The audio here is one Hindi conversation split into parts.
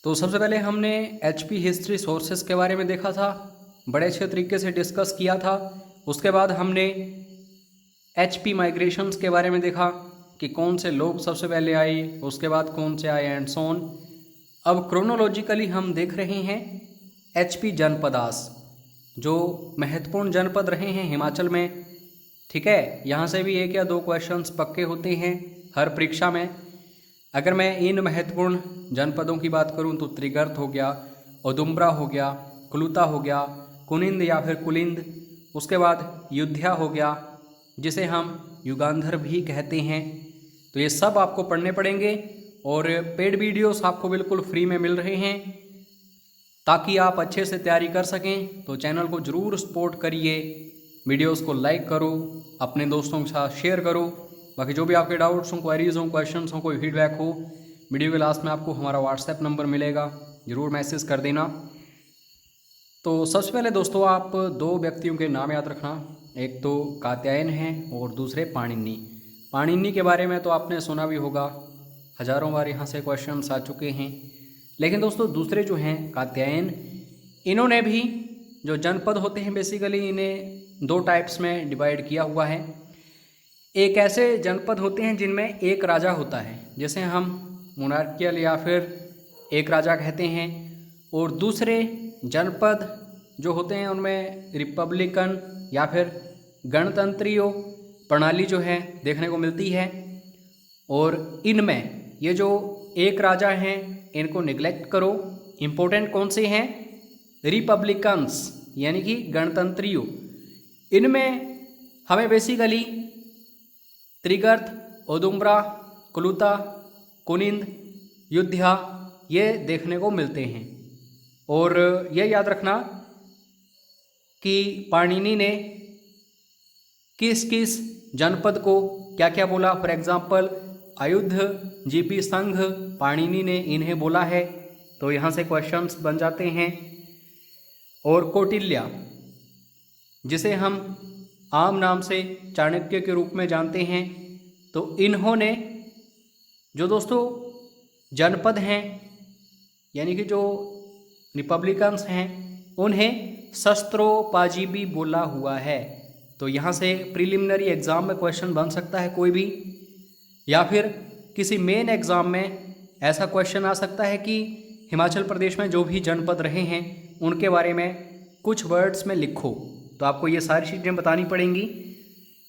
तो सबसे पहले हमने एचपी हिस्ट्री सोर्सेस के बारे में देखा था, बड़े अच्छे तरीके से डिस्कस किया था। उसके बाद हमने एचपी माइग्रेशंस के बारे में देखा कि कौन से लोग सबसे पहले आए, उसके बाद कौन से आए एंड सो ऑन। अब क्रोनोलॉजिकली हम देख रहे हैं एचपी जनपदास, जो महत्वपूर्ण जनपद रहे हैं हिमाचल में। ठीक है, यहाँ से भी 1 या 2 क्वेश्चंस पक्के होते हैं हर परीक्षा में। अगर मैं इन महत्वपूर्ण जनपदों की बात करूं तो त्रिगर्त हो गया, औदुम्बरा हो गया, कुलुता हो गया, कुनिंद या फिर कुलिंद, उसके बाद युद्ध्या हो गया जिसे हम युगांधर भी कहते हैं। तो ये सब आपको पढ़ने पड़ेंगे और पेड वीडियोस आपको बिल्कुल फ्री में मिल रहे हैं ताकि आप अच्छे से तैयारी कर सकें। तो चैनल को ज़रूर सपोर्ट करिए, वीडियोस को लाइक करो, अपने दोस्तों के साथ शेयर करो। बाकी जो भी आपके डाउट्स हों, क्वेरीज हों, क्वेश्चंस हों, कोई फीडबैक हो, वीडियो के लास्ट में आपको हमारा व्हाट्सएप नंबर मिलेगा, ज़रूर मैसेज कर देना। तो सबसे पहले दोस्तों आप 2 व्यक्तियों के नाम याद रखना, एक तो कात्यायन हैं और दूसरे पाणिनि। पाणिनि के बारे में तो आपने सुना भी होगा, हज़ारों बार यहाँ से क्वेश्चंस आ चुके हैं। लेकिन दोस्तों दूसरे जो हैं कात्यायन, इन्होंने भी जो जनपद होते हैं बेसिकली इन्हें 2 टाइप्स में डिवाइड किया हुआ है। एक ऐसे जनपद होते हैं जिनमें एक राजा होता है, जैसे हम मोनार्कियल या फिर एक राजा कहते हैं, और दूसरे जनपद जो होते हैं उनमें रिपब्लिकन या फिर गणतंत्रीय प्रणाली जो है देखने को मिलती है। और इनमें ये जो एक राजा हैं इनको निगलेक्ट करो। इम्पोर्टेंट कौन से हैं? रिपब्लिकन्स यानी कि गणतंत्रीय। इनमें हमें बेसिकली त्रिगर्त, औदुम्बरा, कुलुता, कुनिंद, युद्ध्या ये देखने को मिलते हैं। और ये याद रखना कि पाणिनि ने किस किस जनपद को क्या क्या बोला। फॉर एग्जाम्पल अयुद्ध, जीपी संघ, पाणिनि ने इन्हें बोला है, तो यहाँ से क्वेश्चंस बन जाते हैं। और कौटिल्य, जिसे हम आम नाम से चाणक्य के रूप में जानते हैं, तो इन्होंने जो दोस्तों जनपद हैं यानी कि जो रिपब्लिकन्स हैं उन्हें शस्त्रोपाजी भी बोला हुआ है। तो यहाँ से प्रीलिमिनरी एग्ज़ाम में क्वेश्चन बन सकता है कोई भी, या फिर किसी मेन एग्ज़ाम में ऐसा क्वेश्चन आ सकता है कि हिमाचल प्रदेश में जो भी जनपद रहे हैं उनके बारे में कुछ वर्ड्स में लिखो। तो आपको ये सारी चीज़ें बतानी पड़ेंगी।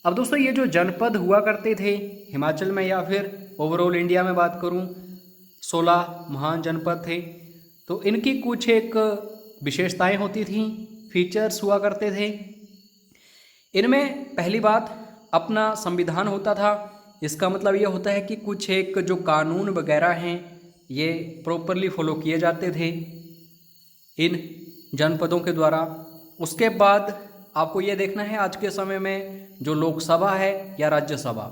अब दोस्तों ये जो जनपद हुआ करते थे हिमाचल में या फिर ओवरऑल इंडिया में बात करूं, 16 महान जनपद थे। तो इनकी कुछ एक विशेषताएं होती थी, फीचर्स हुआ करते थे। इनमें पहली बात अपना संविधान होता था। इसका मतलब ये होता है कि कुछ एक जो कानून वगैरह हैं ये प्रॉपरली फॉलो किए जाते थे इन जनपदों के द्वारा। उसके बाद आपको ये देखना है आज के समय में जो लोकसभा है या राज्यसभा,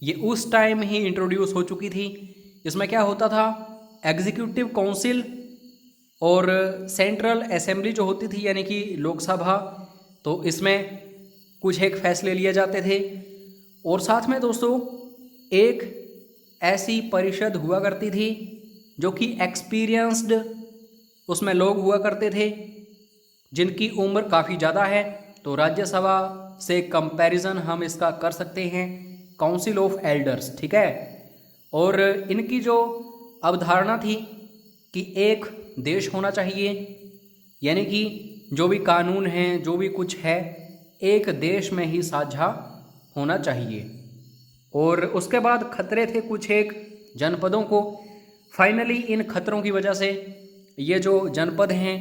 ये उस टाइम ही इंट्रोड्यूस हो चुकी थी। इसमें क्या होता था, एग्जीक्यूटिव काउंसिल और सेंट्रल असेंबली जो होती थी यानी कि लोकसभा, तो इसमें कुछ एक फैसले लिए जाते थे। और साथ में दोस्तों एक ऐसी परिषद हुआ करती थी जो कि एक्सपीरियंस्ड उसमें लोग हुआ करते थे जिनकी उम्र काफ़ी ज़्यादा है। तो राज्यसभा से कंपैरिजन हम इसका कर सकते हैं काउंसिल ऑफ एल्डर्स। ठीक है, और इनकी जो अवधारणा थी कि एक देश होना चाहिए, यानी कि जो भी कानून हैं जो भी कुछ है एक देश में ही साझा होना चाहिए। और उसके बाद खतरे थे कुछ एक जनपदों को। फाइनली इन खतरों की वजह से ये जो जनपद हैं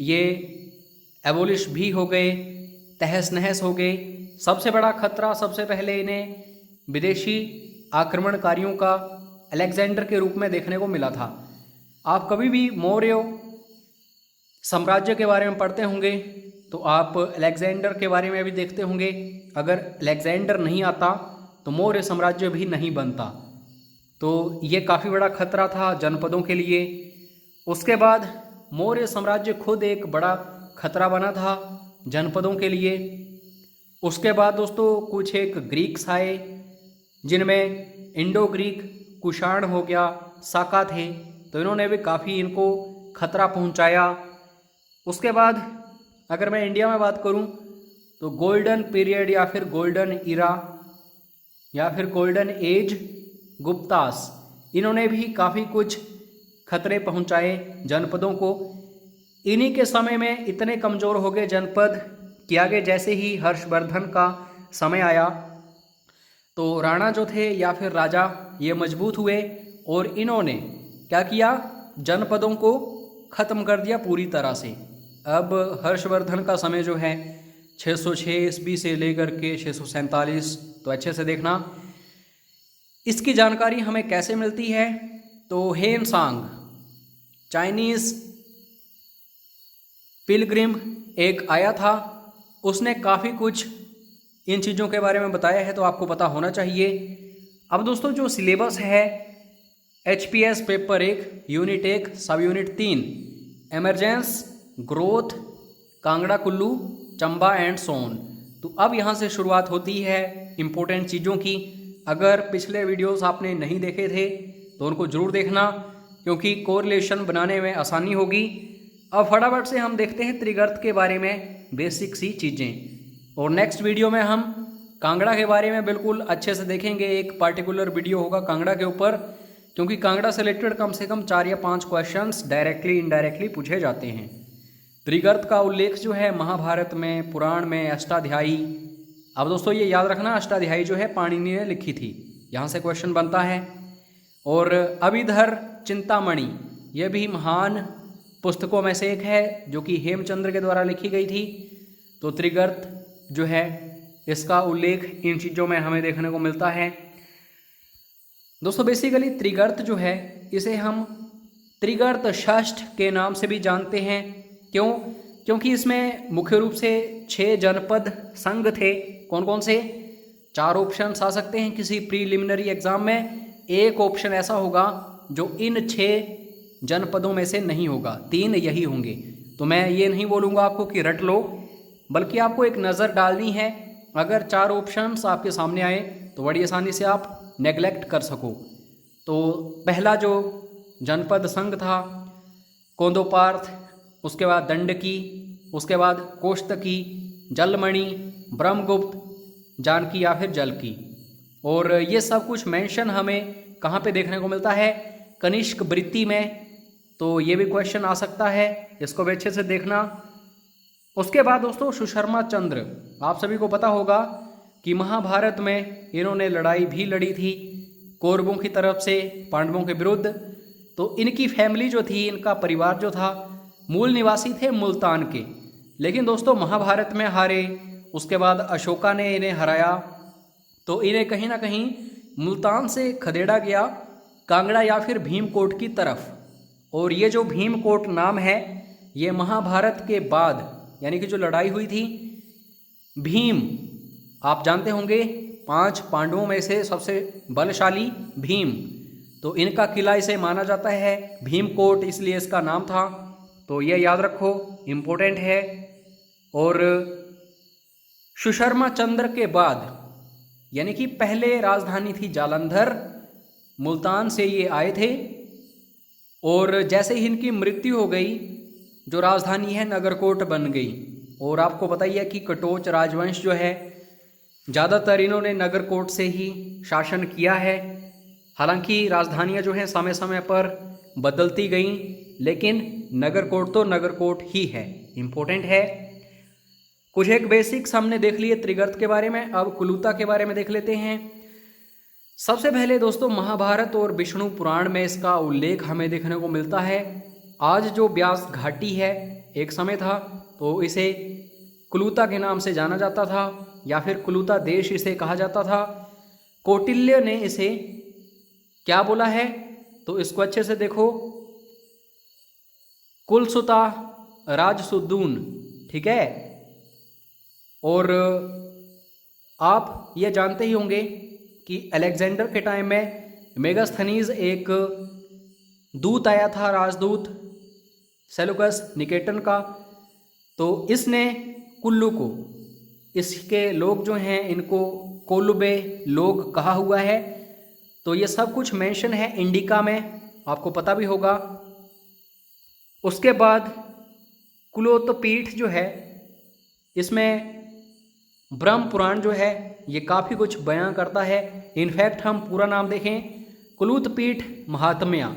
ये एबोलिश भी हो गए, तहस नहस हो गए। सबसे बड़ा खतरा सबसे पहले इन्हें विदेशी आक्रमणकारियों का अलेक्जेंडर के रूप में देखने को मिला था। आप कभी भी मौर्य साम्राज्य के बारे में पढ़ते होंगे तो आप अलेक्जेंडर के बारे में भी देखते होंगे। अगर अलेक्जेंडर नहीं आता तो मौर्य साम्राज्य भी नहीं बनता। तो ये काफ़ी बड़ा खतरा था जनपदों के लिए। उसके बाद मौर्य साम्राज्य खुद एक बड़ा खतरा बना था जनपदों के लिए। उसके बाद दोस्तों कुछ एक ग्रीक्स आए जिनमें इंडो ग्रीक, कुषाण हो गया, साका थे। तो इन्होंने भी काफ़ी इनको खतरा पहुंचाया। उसके बाद अगर मैं इंडिया में बात करूं तो गोल्डन पीरियड या फिर गोल्डन इरा या फिर गोल्डन एज गुप्तास, इन्होंने भी काफ़ी कुछ खतरे पहुंचाए जनपदों को। इन्हीं के समय में इतने कमज़ोर हो गए जनपद कि आगे जैसे ही हर्षवर्धन का समय आया तो राणा जो थे या फिर राजा ये मजबूत हुए और इन्होंने क्या किया, जनपदों को ख़त्म कर दिया पूरी तरह से। अब हर्षवर्धन का समय जो है 606 ईस्वी से लेकर के 647, तो अच्छे से देखना। इसकी जानकारी हमें कैसे मिलती है, तो हेन सांग चाइनीज़ पिलग्रिम एक आया था, उसने काफ़ी कुछ इन चीज़ों के बारे में बताया है, तो आपको पता होना चाहिए। अब दोस्तों जो सिलेबस है HPS paper 1 unit 1 sub unit 3 emergence, growth, Kangra Kullu, Chamba and सोन। तो अब यहाँ से शुरुआत होती है इम्पोर्टेंट चीज़ों की। अगर पिछले वीडियोस आपने नहीं देखे थे तो उनको ज़रूर देखना, क्योंकि कोरिलेशन बनाने में आसानी होगी। अब फटाफट से हम देखते हैं त्रिगर्त के बारे में बेसिक सी चीज़ें, और नेक्स्ट वीडियो में हम कांगड़ा के बारे में बिल्कुल अच्छे से देखेंगे। एक पार्टिकुलर वीडियो होगा कांगड़ा के ऊपर, क्योंकि कांगड़ा से रिलेटेड कम से कम 4 या 5 क्वेश्चंस डायरेक्टली इनडायरेक्टली पूछे जाते हैं। त्रिगर्त का उल्लेख जो है महाभारत में, पुराण में अष्टाध्यायी। अब दोस्तों ये याद रखना, अष्टाध्यायी जो है पाणिनि ने लिखी थी, यहाँ से क्वेश्चन बनता है। और अभिधर चिंतामणि ये भी महान पुस्तकों में से एक है, जो कि हेमचंद्र के द्वारा लिखी गई थी। तो त्रिगर्त जो है इसका उल्लेख इन चीज़ों में हमें देखने को मिलता है। दोस्तों बेसिकली त्रिगर्त जो है इसे हम त्रिगर्त षष्ठ के नाम से भी जानते हैं। क्यों? क्योंकि इसमें मुख्य रूप से 6 जनपद संघ थे। कौन कौन से? 4 ऑप्शंस आ सकते हैं किसी प्रीलिमिनरी एग्जाम में। एक ऑप्शन ऐसा होगा जो इन 6 जनपदों में से नहीं होगा, 3 यही होंगे। तो मैं ये नहीं बोलूँगा आपको कि रट लो, बल्कि आपको एक नज़र डालनी है। अगर 4 ऑप्शंस आपके सामने आए तो बड़ी आसानी से आप नेगलेक्ट कर सको। तो पहला जो जनपद संघ था कोंदोपार्थ, उसके बाद दंडकी, उसके बाद कोष्टकी, जलमणि, ब्रह्मगुप्त, जानकी या फिर जलकी। और ये सब कुछ मेंशन हमें कहाँ पे देखने को मिलता है? कनिष्क वृत्ति में। तो ये भी क्वेश्चन आ सकता है, इसको भी अच्छे से देखना। उसके बाद दोस्तों सुशर्मा चंद्र, आप सभी को पता होगा कि महाभारत में इन्होंने लड़ाई भी लड़ी थी कौरवों की तरफ से पांडवों के विरुद्ध। तो इनकी फैमिली जो थी, इनका परिवार जो था, मूल निवासी थे मुल्तान के। लेकिन दोस्तों महाभारत में हारे, उसके बाद अशोका ने इन्हें हराया, तो इन्हें कहीं ना कहीं मुल्तान से खदेड़ा गया कांगड़ा या फिर भीमकोट की तरफ। और ये जो भीमकोट नाम है, ये महाभारत के बाद यानी कि जो लड़ाई हुई थी, भीम आप जानते होंगे 5 पांडवों में से सबसे बलशाली भीम, तो इनका किला इसे माना जाता है भीमकोट, इसलिए इसका नाम था। तो ये याद रखो, इम्पोर्टेंट है। और सुशर्मा चंद्र के बाद यानी कि पहले राजधानी थी जालंधर, मुल्तान से ये आए थे। और जैसे ही इनकी मृत्यु हो गई, जो राजधानी है नगरकोट बन गई। और आपको पता ही है कि कटोच राजवंश जो है, ज़्यादातर इन्होंने नगरकोट से ही शासन किया है। हालांकि राजधानियां जो हैं समय समय पर बदलती गईं, लेकिन नगरकोट तो नगरकोट ही है, इम्पोर्टेंट है। कुछ एक बेसिक्स हमने देख लिए त्रिगर्त के बारे में, अब कुलूता के बारे में देख लेते हैं। सबसे पहले दोस्तों महाभारत और विष्णु पुराण में इसका उल्लेख हमें देखने को मिलता है। आज जो ब्यास घाटी है, एक समय था तो इसे कुलूता के नाम से जाना जाता था, या फिर कुलूता देश इसे कहा जाता था। कौटिल्य ने इसे क्या बोला है, तो इसको अच्छे से देखो, कुलसुता राजसुदून, ठीक है। और आप ये जानते ही होंगे कि अलेक्जेंडर के टाइम में मेगास्थनीज एक दूत आया था, राजदूत सेलुकस निकेटन का। तो इसने कुल्लू को, इसके लोग जो हैं इनको कोलुबे लोग कहा हुआ है। तो ये सब कुछ मेंशन है इंडिका में। आपको पता भी होगा। उसके बाद कुलोत्पीठ जो है, इसमें ब्रह्म पुराण जो है ये काफ़ी कुछ बयां करता है। इनफैक्ट हम पूरा नाम देखें, कुलोत्पीठ महात्म्य,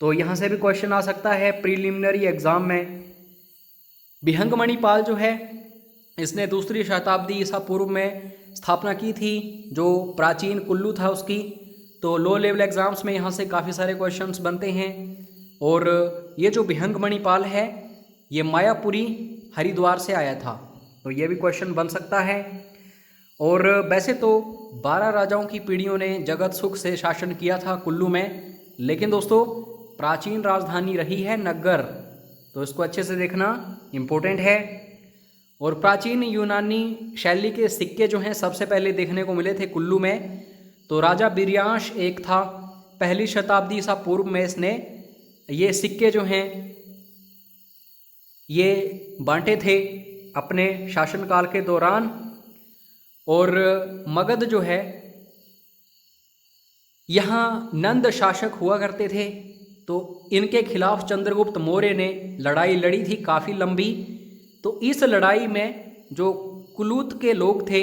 तो यहाँ से भी क्वेश्चन आ सकता है प्रीलिमिनरी एग्जाम में। विहंगमणि पाल जो है, इसने 2री शताब्दी ईसा पूर्व में स्थापना की थी, जो प्राचीन कुल्लू था उसकी। तो लो लेवल एग्जाम्स में यहाँ से काफ़ी सारे क्वेश्चंस बनते हैं। और ये जो विहंगमणि पाल है ये मायापुरी हरिद्वार से आया था, तो ये भी क्वेश्चन बन सकता है। और वैसे तो 12 राजाओं की पीढ़ियों ने जगत सुख से शासन किया था कुल्लू में, लेकिन दोस्तों प्राचीन राजधानी रही है नगर, तो इसको अच्छे से देखना इम्पोर्टेंट है। और प्राचीन यूनानी शैली के सिक्के जो हैं सबसे पहले देखने को मिले थे कुल्लू में। तो राजा बिरयांश एक था, 1ली शताब्दी ईसा पूर्व में इसने ये सिक्के जो हैं ये बांटे थे अपने शासनकाल के दौरान। और मगध जो है, यहाँ नंद शासक हुआ करते थे, तो इनके खिलाफ चंद्रगुप्त मौर्य ने लड़ाई लड़ी थी काफ़ी लंबी। तो इस लड़ाई में जो कुलूत के लोग थे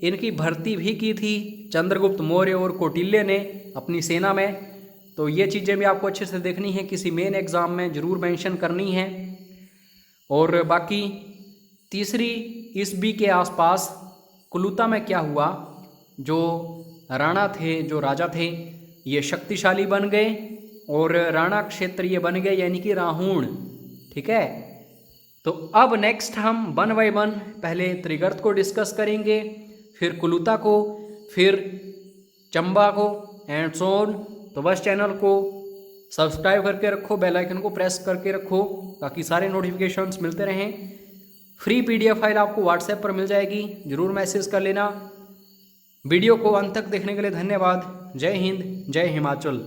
इनकी भर्ती भी की थी चंद्रगुप्त मौर्य और कौटिल्य ने अपनी सेना में। तो ये चीज़ें भी आपको अच्छे से देखनी है, किसी मेन एग्ज़ाम में ज़रूर मेंशन करनी है। और बाकी 3री ईस्वी के आसपास कुलूता में क्या हुआ, जो राणा थे, जो राजा थे, ये शक्तिशाली बन गए और राणा क्षेत्र ये बन गए, यानी कि राहूण। ठीक है, तो अब नेक्स्ट हम 1 बाय 1 पहले त्रिगर्त को डिस्कस करेंगे, फिर कुलूता को, फिर चंबा को एंड सो ऑन। तो बस चैनल को सब्सक्राइब करके रखो, बेल आइकन को प्रेस करके रखो ताकि सारे नोटिफिकेशंस मिलते रहें। फ्री PDF फाइल आपको व्हाट्सएप पर मिल जाएगी, ज़रूर मैसेज कर लेना। वीडियो को अंत तक देखने के लिए धन्यवाद। जय हिंद, जय हिमाचल।